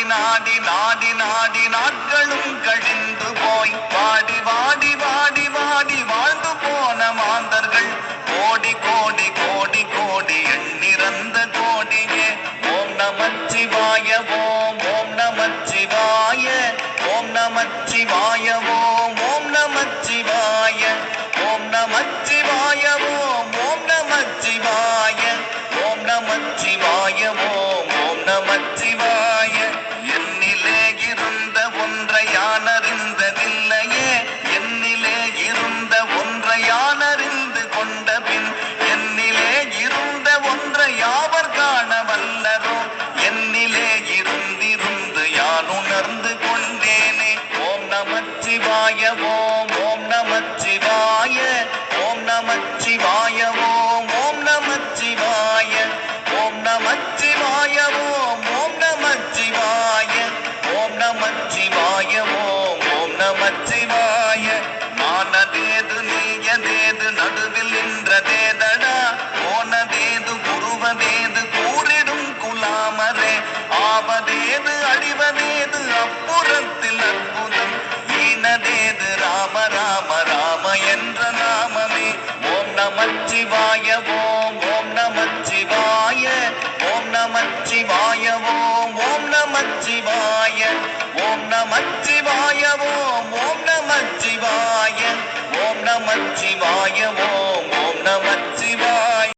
நாடி நாடி நாடி நாட்களும் கழிந்து போய் வாடி வாடி வாடி வாடி வாழ்ந்து போன மாந்தர்கள் கோடி கோடி கோடி கோடி எண்ணிறந்த கோடியே. ஓம் நமச்சிவாய ஓம் ஓம் நமச்சிவாய ஓம் நமச்சிவாய ஓம் ஓம் நமச்சிவாய ஓம் நமச்சிவாய ஓம் ஓம் நமச்சிவாய ஓம் நமச்சிவாய ஓம் ஓம் நமச்சிவாய. என்னிலே இருந்த ஒன்றை யானறிந்ததில்லையே, என்னிலே இருந்த ஒன்றை யானறிந்து கொண்ட பின் என்னிலே இருந்த ஒன்றை யாவர் காண வல்லரோ. என்னிலே இருந்திருந்து யான் உணர்ந்து கொண்டேனே. ஓம் நமச்சிவாய ஓம் ஓம் நமச்சிவாய ஓம் நமச்சிவாய ஓம் ஓம் நமச்சிவாய ஓம் நமச்சிவாய ஓம் ஓம் நமச்சிவாய ஓம் நமச்சிவாய ஓம் ஓம் நமச்சிவாய. நானதேது நீயதேது நடுவில் நின்றதேதடா, போனதேது குருவதேது கூறிடும் குலாமரே. ஆவதேது அழிவதேது அப்புறத்தில் அற்புதம், ஈனதேது ராம ராம ராம என்ற நாமமே. ஓம் நமச்சிவாய ஓம் ஓம் நமச்சிவாய ஓம் நமச்சிவாய ஓம் ஓம் நமச்சிவாய ஓம் நமச்சிவாய ஓம் ஓம் நமச்சிவாய ஓம் நமச்சிவாய